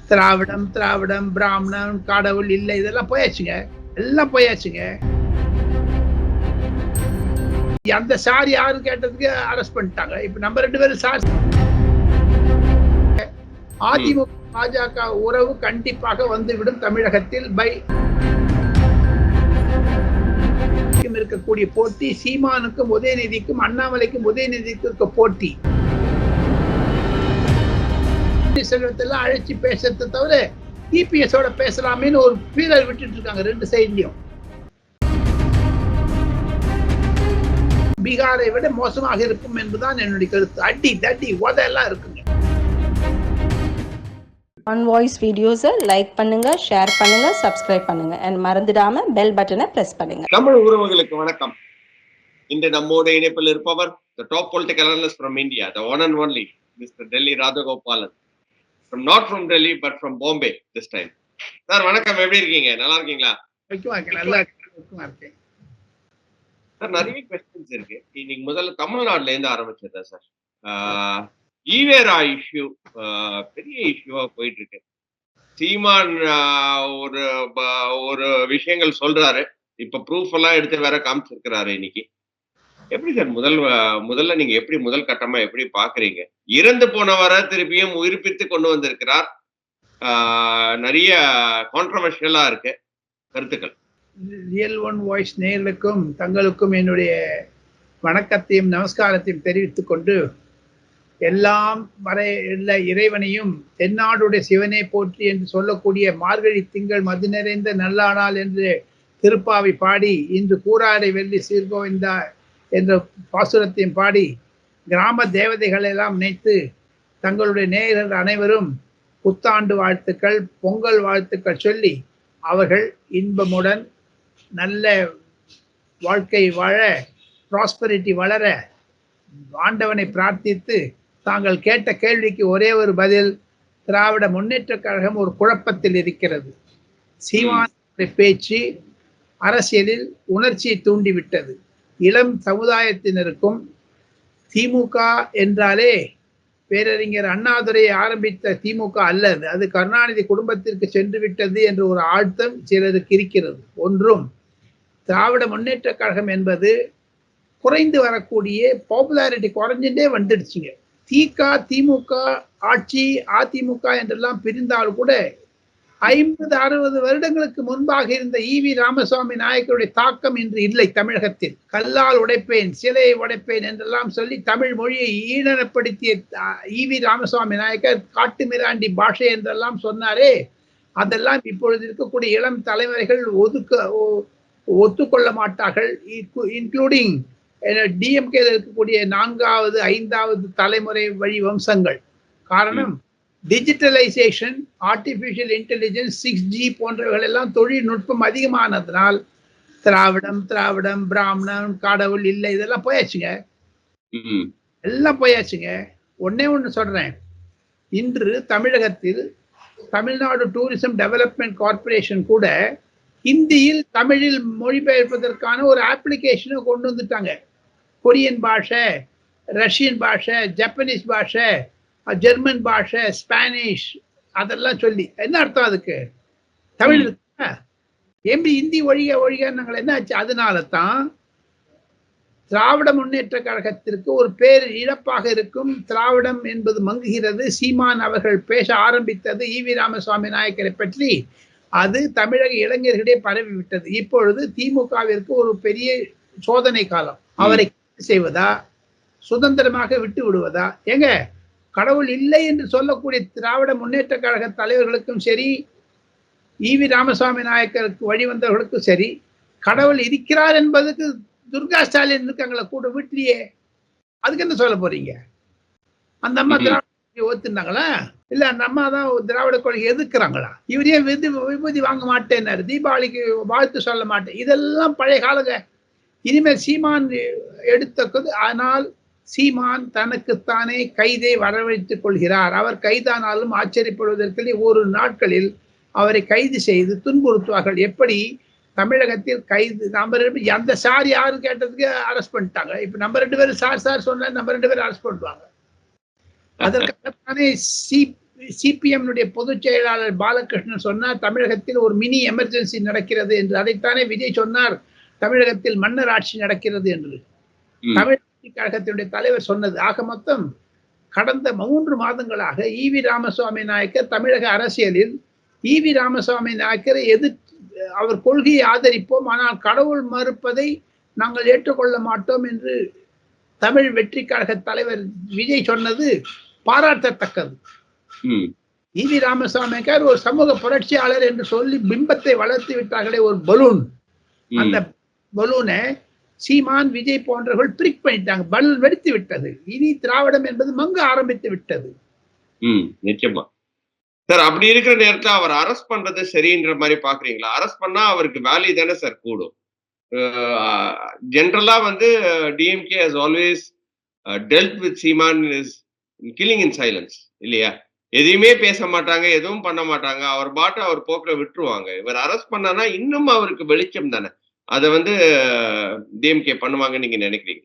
திராவிடம் திராவிடம் பிராமணன் கடவுள் இல்லை இதெல்லாம் போயாச்சுங்க, எல்லாம் போயாச்சுங்க. அந்த சார் யாரு கேட்டதுக்கு அரெஸ்ட் பண்ணிட்டாங்க. இப்ப நம்ம 2 பேரும் சார். அதிமுக பாஜக உறவு கண்டிப்பாக வந்துவிடும் தமிழகத்தில். இருக்கக்கூடிய போட்டி சீமானுக்கும் உதயநிதிக்கும் அண்ணாமலைக்கும் உதயநிதிக்கும் இருக்க போட்டி. செல்வத்தெல்லாம் அழைச்சி பேசுறதை தவிர இபிஎஸோட பேசலாமேன்னு ஒரு பீரல் விட்டுட்டு இருக்காங்க 2 சைட்லயும். பீகாரை விட மோசமாக இருக்கும் என்பதுதான் என்னுடைய கருத்து. அடி தட்டி உதெல்லாம் இருக்குங்க. ஆன் வாய்ஸ் வீடியோஸை லைக் பண்ணுங்க, ஷேர் பண்ணுங்க, சப்ஸ்கிரைப் பண்ணுங்க and மறந்துடாம பெல் பட்டனை பிரஸ் பண்ணுங்க. தமிழ் உறவுகளுக்கு வணக்கம். இன்று நம்மோட இணைப்பில் இருப்பவர் the top political analyst from India, the one and only Mr. Delhi Radhagopalan. Not from Delhi but from Bombay this time. Sir வணக்கம், எப்படி இருக்கீங்க? நல்லா இருக்கீங்களா? நல்லா இருக்கேன் சார். நிறைய क्वेश्चंस இருக்கு. இன்னைக்கு முதல்ல தமிழ்நாட்டுல இருந்து ஆரம்பிச்சிருந்தேன் சார். ஈவேரா இஷ்யூ பெரிய இஷ்யூவா போயிட்டு இருக்கு. சீமான் ஒரு விஷயங்கள் சொல்றாரு, இப்ப ப்ரூஃப் எல்லாம் எடுத்து வேற காமிச்சிருக்கிறாரு இன்னைக்கு. எப்படி சார் முதல்ல நீங்க எப்படி முதல் கட்டமா எப்படி பாக்குறீங்க? இறந்து போனவரை திருப்பியும் உயிர்ப்பித்து கொண்டு வந்திருக்கிறார். நிறைய கான்ட்ரவர்ஷியலா இருக்கு கருத்துக்கள். ரியல் ஒன் வாய்ஸ் நேயர்களுக்கும் தங்களுக்கும் என்னுடைய வணக்கத்தையும் நமஸ்காரத்தையும் தெரிவித்துக் கொண்டு, எல்லாம் வரை உள்ள இறைவனையும் தென்னாடுடைய சிவனை போற்றி என்று சொல்லக்கூடிய மார்கழி திங்கள் மது நிறைந்த நல்லானால் என்று திருப்பாவை பாடி, இன்று கூறாரை வெள்ளி சீர்கோவிந்தா என்ற பாசுரத்தையும் பாடி, கிராம தேவதைகள் எல்லாம் நினைத்து தங்களுடைய நேயர்கள் அனைவரும் புத்தாண்டு வாழ்த்துக்கள், பொங்கல் வாழ்த்துக்கள் சொல்லி அவர்கள் இன்பமுடன் நல்ல வாழ்க்கை வாழ, ப்ராஸ்பரிட்டி வளர ஆண்டவனை பிரார்த்தித்து, தாங்கள் கேட்ட கேள்விக்கு ஒரே ஒரு பதில், திராவிட முன்னேற்ற கழகம் ஒரு குழப்பத்தில் இருக்கிறது. சீமானுடைய பேச்சு அரசியலில் உணர்ச்சியை தூண்டிவிட்டது. இளம் சமுதாயத்தினருக்கும் திமுக என்றாலே பேரறிஞர் அண்ணாதுரையை ஆரம்பித்த திமுக அல்லது, அது கருணாநிதி குடும்பத்திற்கு சென்று விட்டது என்ற ஒரு ஆழ்த்தம் சிலருக்கு இருக்கிறது. ஒன்றும் திராவிட முன்னேற்ற கழகம் என்பது குறைந்து வரக்கூடிய பாப்புலாரிட்டி குறைஞ்சுட்டே வந்துடுச்சுங்க. திமுக ஆட்சி அதிமுக என்றெல்லாம் பிரிந்தால் கூட 50-60 வருடங்களுக்கு முன்பாக இருந்த ஈவி ராமசாமி நாயக்கருடைய தாக்கம் இன்று இல்லை தமிழகத்தில். கல்லால் உடைப்பேன், சிலையை உடைப்பேன் என்றெல்லாம் சொல்லி தமிழ் மொழியை ஈழப்படுத்திய ஈவி ராமசாமி நாயக்கர் காட்டு மிராண்டி பாஷை என்றெல்லாம் சொன்னாரே, அதெல்லாம் இப்பொழுது இருக்கக்கூடிய இளம் தலைமுறைகள் ஒத்துக்கொள்ள மாட்டார்கள். இன்க்ளூடிங் டிஎம்கே இருக்கக்கூடிய 4வது 5வது தலைமுறை வழி வம்சங்கள். காரணம் டிஜிட்டலைசேஷன், ஆர்டிபிஷியல் இன்டெலிஜென்ஸ், 6G போன்றவைகள் எல்லாம் தொழில்நுட்பம் அதிகமானதுனால் திராவிடம் திராவிடம் பிராமணன் கடவுள் இல்லை இதெல்லாம் போயாச்சுங்க, எல்லாம் போயாச்சுங்க. ஒண்ணு சொல்றேன், இன்று தமிழகத்தில் தமிழ்நாடு டூரிசம் டெவலப்மெண்ட் கார்பரேஷன் கூட ஹிந்தியில் தமிழில் மொழிபெயர்ப்பதற்கான ஒரு அப்ளிகேஷனை கொண்டு வந்துட்டாங்க. கொரியன் பாஷை, ரஷ்யன் பாஷை, ஜப்பனீஸ் பாஷை, ஜெர்மன் பாஷை, ஸ்பானிஷ் அதெல்லாம் சொல்லி என்ன அர்த்தம்? அதுக்கு தமிழ் இருக்கா? எப்படி ஹிந்தி ஒழிக நாங்கள் என்ன ஆச்சு? அதனால தான் திராவிட முன்னேற்ற கழகத்திற்கு ஒரு பேர் இழப்பாக இருக்கும். திராவிடம் என்பது மங்குகிறது. சீமான் அவர்கள் பேச ஆரம்பித்தது ஈவி ராமசாமி நாயக்கரை பற்றி, அது தமிழக இளைஞர்களிடையே பரவிவிட்டது. இப்பொழுது திமுகவிற்கு ஒரு பெரிய சோதனை காலம். அவரை செய்வதா, சுதந்திரமாக விட்டு விடுவதா? எங்க கடவுள் இல்லை என்று சொல்லக்கூடிய திராவிட முன்னேற்ற கழக தலைவர்களுக்கும் சரி, ஈவி ராமசாமி நாயக்கருக்கு வழிவந்தவர்களுக்கும் சரி, கடவுள் இருக்கிறார் என்பதுக்கு துர்கா ஸ்டாலின் இருக்காங்களா கூட வீட்டிலேயே, அதுக்கு என்ன சொல்ல போறீங்க? அந்த அம்மா திராவிட ஒத்துனாங்களா? இல்ல அந்த அம்மா தான் திராவிட கொள்கை எதிர்க்கிறாங்களா? இவரே விபூதி வாங்க மாட்டேன்னாரு, தீபாவளிக்கு வாழ்த்து சொல்ல மாட்டேன், இதெல்லாம் பழைய காலங்க. இனிமேல் சீமான் எடுத்தது. ஆனால் சீமான் தனக்குத்தானே கைதை வரவழைத்துக் கொள்கிறார். அவர் கைதானாலும் ஆச்சரியப்படுவதற்கு ஒரு நாட்களில் அவரை கைது செய்து துன்புறுத்துவார்கள். எப்படி தமிழகத்தில் கைது அந்த சார் யாரு கேட்டதுக்கு அரெஸ்ட் பண்ணிட்டாங்க. இப்ப நம்ம 2 பேரும் சார் சொன்னா நம்ம 2 பேரும் அரெஸ்ட் பண்ணுவாங்க. அதற்காகத்தானே சிபிஎம் பொதுச் செயலாளர் பாலகிருஷ்ணன் சொன்னார் தமிழகத்தில் ஒரு மினி எமர்ஜென்சி நடக்கிறது என்று. அதைத்தானே விஜய் சொன்னார் தமிழகத்தில் மன்னர் ஆட்சி நடக்கிறது என்று. தமிழக கழகத்தினுடைய தலைவர் சொன்னது. ஆக மொத்தம் கடந்த 3 மாதங்களாக ஈவி ராமசுவாமி நாயக்கர் தமிழக அரசியலில் ஈவி ராமசுவாமி நாயக்கரை அவர் கொள்கையை ஆதரிப்போம், ஆனால் கடவுள் மறுப்பதை நாங்கள் ஏற்றுக்கொள்ள மாட்டோம் என்று தமிழ் வெற்றி கழக தலைவர் விஜய் சொன்னது பாராட்டத்தக்கது. ஈவி ராமசாமிக்கார் ஒரு சமூக புரட்சியாளர் என்று சொல்லி பிம்பத்தை வளர்த்து விட்டார்களே ஒரு பலூன், அந்த பலூனை சீமான் விஜய் போன்றவர்கள் பிரிக் பண்ணிட்டாங்க. பலூன் வெடித்து விட்டது. இனி திராவிடம் என்பது மங்க ஆரம்பித்து விட்டது. நிச்சயமா சார். அப்படி இருக்கிற நேரத்துல அவர் அரெஸ்ட் பண்றது சரின்ற மாதிரி பாக்குறீங்களா? அரெஸ்ட் பண்ணா அவருக்கு வேல்யூ தானே சார் கூடும். ஜென்ரலா DMK has always dealt with Seeman is killing in silence இல்லையா? எதையுமே பேச மாட்டாங்க, எதுவும் பண்ண மாட்டாங்க, அவர் பாட்டு அவர் போக்குல விட்டுருவாங்க. இவர் அரெஸ்ட் பண்ணானா இன்னும் அவருக்கு வெளிச்சம் தானே. அதை டிஎம்கே பண்ணுவாங்க நீங்க நினைக்கிறீங்க?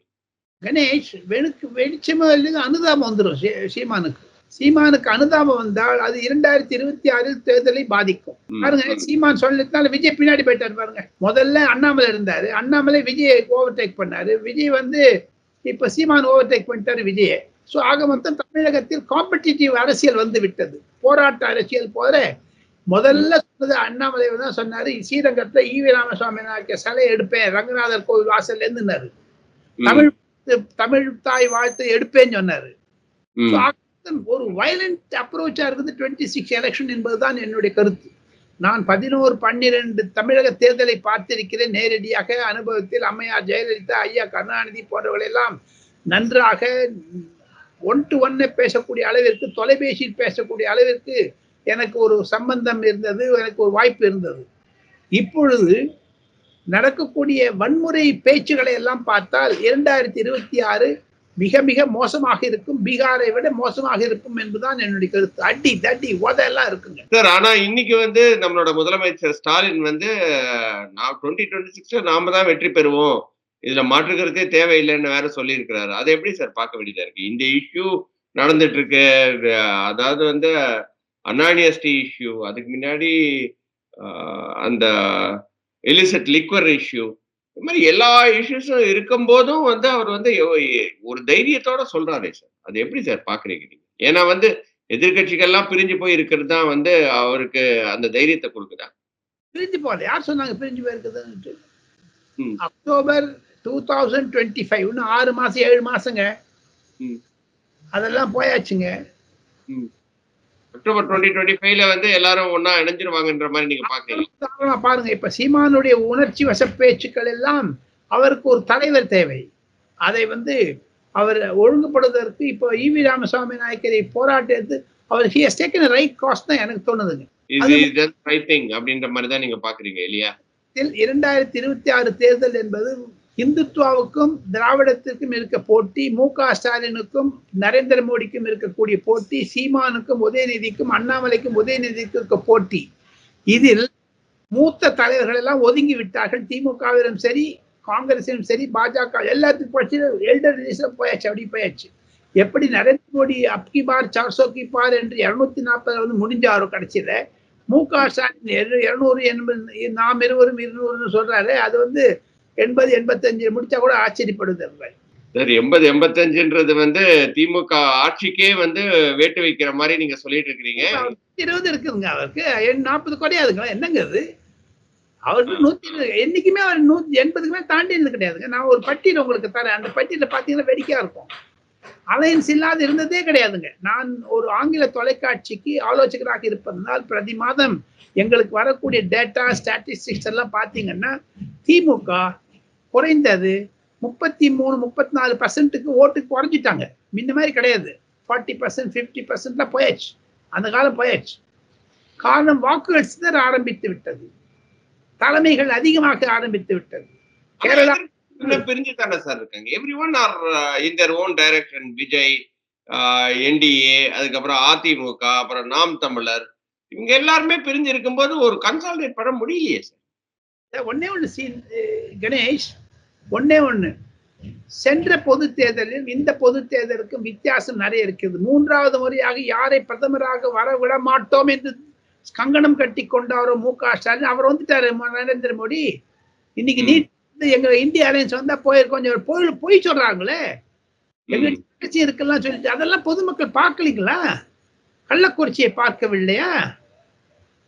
கணேஷ், வெளிச்சமா இல்லைங்க, அனுதாபம் வந்துடும் சீமானுக்கு. சீமானுக்கு அனுதாபம் வந்தால் அது 2026 தேர்தலை பாதிக்கும். பாருங்க, சீமான் சொல்லிட்டால விஜய் பின்னாடி போயிட்டாரு பாருங்க. முதல்ல அண்ணாமலை இருந்தாரு, அண்ணாமலை விஜயை ஓவர்டேக் பண்ணாரு, விஜய் இப்ப சீமான் ஓவர்டேக் பண்ணிட்டாரு விஜயை. சோ ஆக மொத்தம் தமிழகத்தில் காம்படிட்டிவ் அரசியல் வந்து விட்டது, போராட்ட அரசியல் போல. முதல்ல சொன்னது அண்ணாமலை தான் சொன்னாரு, ஸ்ரீரங்கத்துல ஈவி ராமசுவாமி நாயக்கர் சிலை எடுப்பேன் ரங்கநாதர் கோவில் வாசல்ல இருந்துனாரு. தமிழ் தாய் வாழ்த்து எடுப்பேன்னு சொன்னாரு. ஒரு வயலண்ட் அப்ரோச்சா இருக்குது 26 எலெக்ஷன் என்பதுதான் என்னுடைய கருத்து. நான் 11-12 தமிழக தேர்தலை பார்த்திருக்கிறேன் நேரடியாக அனுபவத்தில். அம்மையார் ஜெயலலிதா, ஐயா கருணாநிதி போன்றவர்கள் எல்லாம் நன்றாக 1-to-1 பேசக்கூடிய அளவிற்கு, தொலைபேசியில் பேசக்கூடிய அளவிற்கு எனக்கு ஒரு சம்பந்தம் இருந்தது, எனக்கு ஒரு வாய்ப்பு இருந்தது. இப்பொழுது நடக்கக்கூடிய வன்முறை பேச்சுகளை எல்லாம் பார்த்தால் 2026 மிக மிக மோசமாக இருக்கும், பீகாரை விட மோசமாக இருக்கும் என்பதுதான் என்னுடைய கருத்து. அடி தடி உதெல்லாம் இருக்குங்க சார். ஆனா இன்னைக்கு நம்மளோட முதலமைச்சர் ஸ்டாலின் 2026 நாம தான் வெற்றி பெறுவோம், இதுல மாற்றுக்கிறதே தேவையில்லைன்னு வேற சொல்லி இருக்கிறாரு. அதை எப்படி சார் பார்க்க வேண்டியதா இருக்கு? இந்த இஷ்யூ நடந்துட்டு இருக்கு, அதாவது அனானியஸ்டி இஷ்யூ, அதுக்கு முன்னாடி அந்த எலிசட் லிக்வர் இஷ்யூ, இந்த மாதிரி எல்லா இஷ்யூஸும் இருக்கும் போதும் அவர் ஒரு தைரியத்தோட சொல்றாரு சார். அது எப்படி சார் பாக்குறீங்க நீங்க? ஏன்னா எதிர்கட்சிகள்லாம் பிரிஞ்சு போய் இருக்கிறது தான் அவருக்கு அந்த தைரியத்தை கொடுக்குதா? பிரிஞ்சு போகல. யார் சொன்னாங்க பிரிஞ்சு போயிருக்குதுன்னு? அக்டோபர் 2025 இன்னும் 6 மாசம் 7 மாசங்க, அதெல்லாம் போயாச்சுங்க. அக்டோபர் 2025ல எல்லாரும் ஒன்னா இணைஞ்சிருவாங்கன்ற மாதிரி நீங்க பாக்குறீங்க? பாருங்க, இப்ப சீமானுடைய உணர்ச்சி வச பேச்சுக்கள் எல்லாம் அவருக்கு ஒரு தலைவர் தேவை. அதை அவர் ஒழுங்குபடுவதற்கு இப்போ ஈவி ராமசுவாமி நாயக்கரை போராட்டத்து அவர் he has taken a right course தான் எனக்கு தோணுதுங்க. இது ரைட் திங் அப்படின்ற மாதிரி தான் நீங்க பாக்குறீங்க இல்லையா? 2026 தேர்தல் என்பது இந்துத்துவாவுக்கும் திராவிடத்திற்கும் இருக்க போட்டி, மு.க. ஸ்டாலினுக்கும் நரேந்திர மோடிக்கும் இருக்கக்கூடிய போட்டி, சீமானுக்கும் உதயநிதிக்கும் அண்ணாமலைக்கும் உதயநிதிக்கும் இருக்க போட்டி. இதில் மூத்த தலைவர்கள் எல்லாம் ஒதுங்கி விட்டார்கள். திமுகவிலும் சரி, காங்கிரசிலும் சரி, பாஜக எல்லாத்துக்கும் போச்சு. எல்டர் போயாச்சு, அப்படி போயாச்சு. எப்படி நரேந்திர மோடி அப்கி பார் 400 கி பார் என்று 240 முடிஞ்சாரோ கடைசியில, மு.க. ஸ்டாலின் 280 நாம் இருவரும் 200 சொல்றாரு. அது 80-85 முடிச்சா கூட ஆச்சரியப்படுது. 80-85ன்றது திமுக ஆட்சிக்கே வேட்டு வைக்கிற மாதிரி நீங்க சொல்லிட்டு இருக்கிறீங்க. 20 இருக்குதுங்க அவருக்கு, 40 குறையாதுங்களா? என்னங்க அது? அவருக்கு 120 என்னைக்குமே அவர் 180க்குமே தாண்டி இருந்தது கிடையாதுங்க. நான் ஒரு பட்டியல் உங்களுக்கு தரேன், அந்த பட்டியல பாத்தீங்கன்னா வேடிக்கையா இருக்கும். அலையன்ஸ் இல்லாத இருந்ததே கிடையாதுங்க. நான் ஒரு ஆங்கில தொலைக்காட்சிக்கு ஆலோசகராக இருப்பதனால் பிரதி மாதம் எங்களுக்கு வரக்கூடிய டேட்டா ஸ்டாட்டிஸ்டிக்ஸ் எல்லாம் பாத்தீங்கன்னா திமுக குறைந்தது 33-34% ஓட்டு குறைஞ்சிட்டாங்க. முன்ன மாதிரி கிடையாது. 40% 50% போயாச்சு. அந்த காலம் போயாச்சு. காரணம் வாக்குகள் சிதற ஆரம்பித்து விட்டது, தலைமைகள் அதிகமாக ஆரம்பித்து விட்டது. கேரளா பிரிஞ்சு தானே சார் இருக்காங்க. Everyone are in their own direction. Vijay, NDA, அதுக்கப்புறம் அதிமுக, அப்புறம் நாம் தமிழர், இவங்க எல்லாருமே பிரிஞ்சு இருக்கும்போது ஒரு கன்சாலிடேட் பண்ண முடியலையே சார். ஒன்னே ஒண்ணு கணேஷ், ஒன்னே ஒண்ணு, சென்ற பொது தேர்தலில் இந்த பொது தேர்தலுக்கும் வித்தியாசம் நிறைய இருக்கிறது. 3வது முறையாக யாரை பிரதமராக வர விட மாட்டோம் என்று கங்கணம் கட்டி கொண்டாரோ மு.க. ஸ்டாலின், அவர் வந்துட்டாரு நரேந்திர மோடி. இன்னைக்கு நீட் எங்க இந்திய அலையன்ஸ் வந்தா கொஞ்சம் போய் சொல்றாங்களே, எங்க இருக்கலாம் சொல்லிட்டு அதெல்லாம் பொதுமக்கள் பார்க்கலீங்களா? கள்ளக்குறிச்சியை பார்க்கவில்லையா?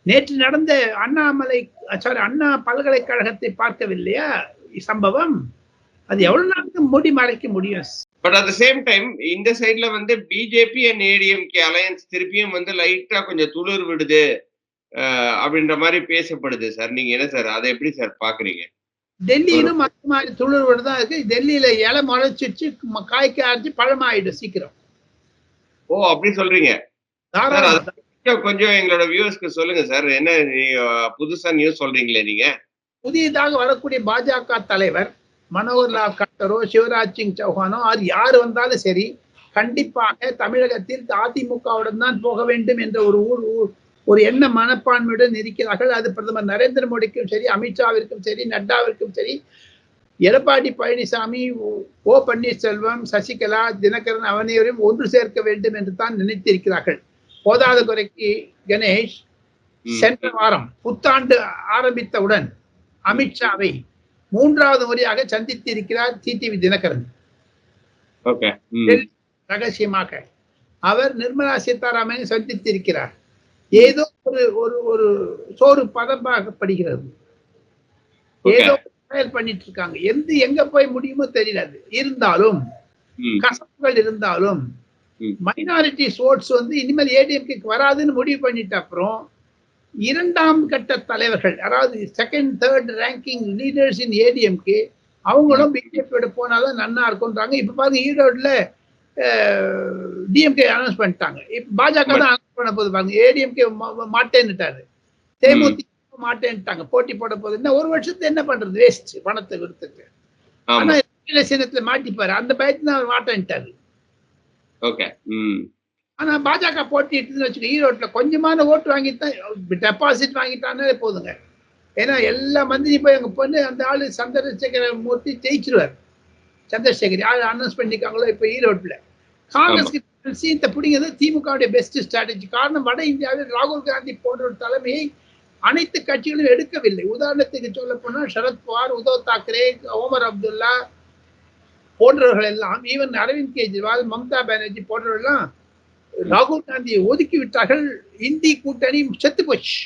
நேற்று நடந்த அண்ணா பல்கலைக்கழகத்தை பார்க்கவில்லையா சம்பவம்? அது எவ்வளவு நாளுக்கு மூடி மறைக்க முடியும்? But at the same time இந்த சைட்ல வந்து பிஜேபி அண்ட் ஏடிஎம்கே அலையன்ஸ் திருப்பியும் வந்து லைட்டா கொஞ்சம் துளிர் விடுது அப்படின்ற மாதிரி பேசப்படுது சார். நீங்க என்ன சார் அதை எப்படி சார் பாக்குறீங்க? டெல்லியிலும் அந்த மாதிரி துளிர் விடுதான் இருக்கு. டெல்லியில இலை முளைச்சிச்சு, காய்க்க ஆரம்பிச்சு பழமாயிடும் சீக்கிரம். ஓ அப்படி சொல்றீங்க? கொஞ்சம் எங்களோட வியூவர்ஸ்க்கு சொல்லுங்க சார், என்ன புதுசா நியூஸ் சொல்றீங்களே நீங்க? புதியதாக வரக்கூடிய பாஜக தலைவர் மனோகர்லால் கட்டரோ சிவராஜ் சிங் சௌஹானோ யார் வந்தாலும் சரி, கண்டிப்பாக தமிழகத்தில் அதிமுகவுடன் தான் போக வேண்டும் என்ற ஒரு எண்ண மனப்பான்மையுடன் இருக்கிறார்கள். அது பிரதமர் நரேந்திர மோடிக்கும் சரி, அமித்ஷாவிற்கும் சரி, நட்டாவிற்கும் சரி, எடப்பாடி பழனிசாமி, ஓ பன்னீர்செல்வம், சசிகலா, தினகரன் அவனையும் ஒன்று சேர்க்க வேண்டும் என்று தான் நினைத்திருக்கிறார்கள். போதாத குறைக்கு கணேஷ் சென்ற வாரம் புத்தாண்டு ஆரம்பித்தவுடன் அமித்ஷாவை 3வது முறையாக சந்தித்து இருக்கிறார் டிடிவி தினகரன். ரகசியமாக அவர் நிர்மலா சீதாராமனை சந்தித்திருக்கிறார். ஏதோ ஒரு சோறு பதமாகப்படுகிறது, ஏதோ செயல் பண்ணிட்டு இருக்காங்க. எங்க போய் முடியுமோ தெரியல. இருந்தாலும் கசப்புகள் இருந்தாலும் மைனாரிட்டி ஓட்ஸ் வந்து இனிமேல் ஏடிஎம்கே வராதுன்னு முடிவு பண்ணிட்ட அப்புறம் 2ஆம் கட்ட தலைவர்கள், அதாவது செகண்ட் தேர்ட் ரேங்கிங் லீடர்ஸ் இன் ஏடிஎம்கே, அவங்களும் பிஜேபியோட போனாதான் நன்னா இருக்கும்ன்றாங்க. இப்ப பாருங்க ஈரோடுல டிஎம்கே அனௌன்ஸ் பண்ணிட்டாங்க. இப்ப பாஜக தான் அனௌன்ஸ் பண்ண போது பாருங்க. ஏடிஎம்கே மாட்டேன்னுட்டாரு, தேமுதிக மாட்டேன்ட்டாங்க, போட்டி போட போது. என்ன ஒரு வருஷத்துக்கு என்ன பண்றது? வேஸ்ட் பணத்தை கொடுத்துட்டு. ஆனா சின்னத்துல மாட்டிப்பாரு, அந்த பயத்துல அவர் மாட்டேன்ட்டாரு. ஆனா பாஜக போட்டிட்டு வச்சுக்க, ஈரோட்ல கொஞ்சமான ஓட்டு வாங்கித்தான், டெபாசிட் வாங்கிட்டானே போதுங்க. ஏன்னா எல்லா மந்திரி போய் அங்க பொண்ணு அந்த ஆளு சந்திரசேகர மூர்த்தி ஜெயிச்சிருவார். சந்திரசேகர் யாரு அனௌன்ஸ் பண்ணிருக்காங்களோ இப்ப ஈரோட்ல. காங்கிரஸ் பிடிங்கிறது திமுகவுடைய பெஸ்ட் ஸ்ட்ராட்டஜி. காரணம், வட இந்தியாவில் ராகுல் காந்தி போன்ற ஒரு தலைமையை அனைத்து கட்சிகளும் எடுக்கவில்லை. உதாரணத்துக்கு சொல்ல போனா சரத்பவார், உத்தவ் தாக்கரே, ஓமர் அப்துல்லா போன்றவர்கள் எல்லாம், ஈவன் அரவிந்த் கெஜ்ரிவால், மம்தா பானர்ஜி போன்றவர்கள் ராகுல் காந்தியை ஒதுக்கி விட்டார்கள். இந்தி கூட்டணி செத்து போச்சு.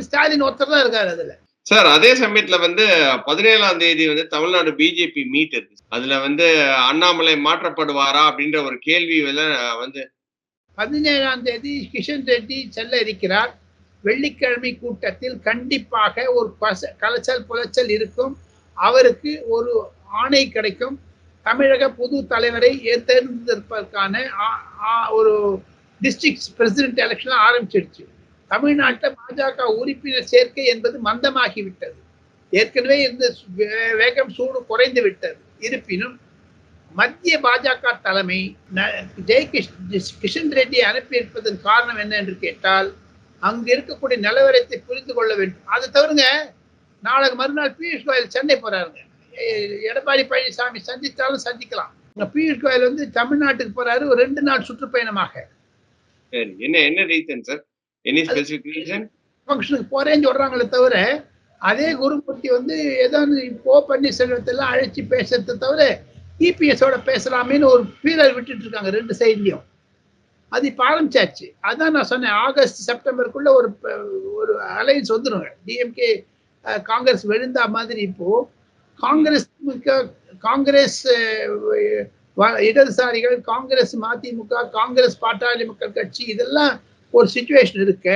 ஸ்டாலின் ஒருத்தர் தான் இருக்காரு அதுல. சார் அதே சமயத்துல வந்து 17ஆம் தேதி வந்து தமிழ்நாடு பிஜேபி மீட் இருக்கு. அதுல வந்து அண்ணாமலை மாற்றப்படுவாரா அப்படின்ற ஒரு கேள்வி வந்து 17ஆம் தேதி கிஷன் ரெட்டி செல்ல இருக்கிறார். வெள்ளிக்கிழமை கூட்டத்தில் கண்டிப்பாக ஒரு கலைச்சல் புலைச்சல் இருக்கும். அவருக்கு ஒரு ஆணை கிடைக்கும். தமிழக புது தலைவரை தேர்ந்தெடுப்பதற்கான ஒரு டிஸ்ட்ரிக்ட் பிரசிடென்ட் எலெக்ஷன் ஆரம்பிச்சிடுச்சு. தமிழ்நாட்டில் பாஜக உறுப்பினர் சேர்க்கை என்பது மந்தமாகிவிட்டது. ஏற்கனவே இந்த வேகம் சூடு குறைந்து விட்டது. இருப்பினும் மத்திய பாஜக தலைமை கிஷன் ரெட்டியை அனுப்பியிருப்பதன் காரணம் என்ன என்று கேட்டால், அங்கு இருக்கக்கூடிய நிலவரத்தை புரிந்து கொள்ள வேண்டும். அதை தவிர நாளைக்கு மறுநாள் பியூஷ் கோயல் சென்னை போறாருங்க. எடப்பாடி பழனிசாமி சந்தித்தாலும் சந்திக்கலாம். பியூஷ் கோயல் வந்து தமிழ்நாட்டுக்கு போறாரு ஒரு 2 நாள் சுற்றுப்பயணமாக. என்ன reason sir? Any specific reason? ஃபங்க்ஷனுக்கு போறேன்னு சொல்றாங்களே தவிர, அதே குருமூர்த்தி வந்து ஏதாவது ஓ பன்னீர்செல்வத்தெல்லாம் அழைச்சி பேசுறதை தவிர இபிஎஸோட பேசலாமேன்னு ஒரு பீரல் விட்டுட்டு இருக்காங்க 2 சைட்லயும். அது இப்ப ஆரம்பிச்சாச்சு. அதான் நான் சொன்னேன், ஆகஸ்ட் செப்டம்பருக்குள்ள ஒரு அலைன்ஸ் வந்துருங்க. டிஎம்கே காங்கிரஸ் விழுந்தா மாதிரி இப்போ காங்கிரஸ் இடதுசாரிகள், காங்கிரஸ், மதிமுக, காங்கிரஸ் பாட்டாளி மக்கள் கட்சி, இதெல்லாம் ஒரு சிச்சுவேஷன் இருக்கு.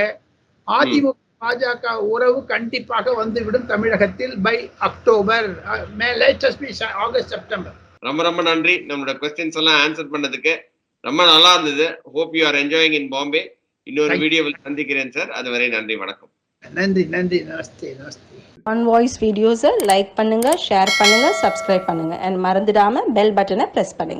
அதிமுக பாஜக உறவு கண்டிப்பாக வந்துவிடும் தமிழகத்தில் பை அக்டோபர், ஆகஸ்ட் செப்டம்பர். ரொம்ப நன்றி. நம்மளோட क्वेश्चंस எல்லாம் ஆன்சர் பண்ணதுக்கு ரொம்ப நல்லா இருந்தது. ஹோப் யூ ஆர் என்ஜாயிங் இன் பாம்பே. இன்னொரு வீடியோவில் சந்திக்கிறேன் சார். அதுவரை நன்றி, வணக்கம். நன்றி. நமஸ்தே. ஆன் வாய்ஸ் வீடியோஸை லைக் பண்ணுங்க, ஷேர் பண்ணுங்க, சப்ஸ்கிரைப் பண்ணுங்க அண்ட் மறந்துடாம பெல் பட்டனை பிரஸ் பண்ணுங்க.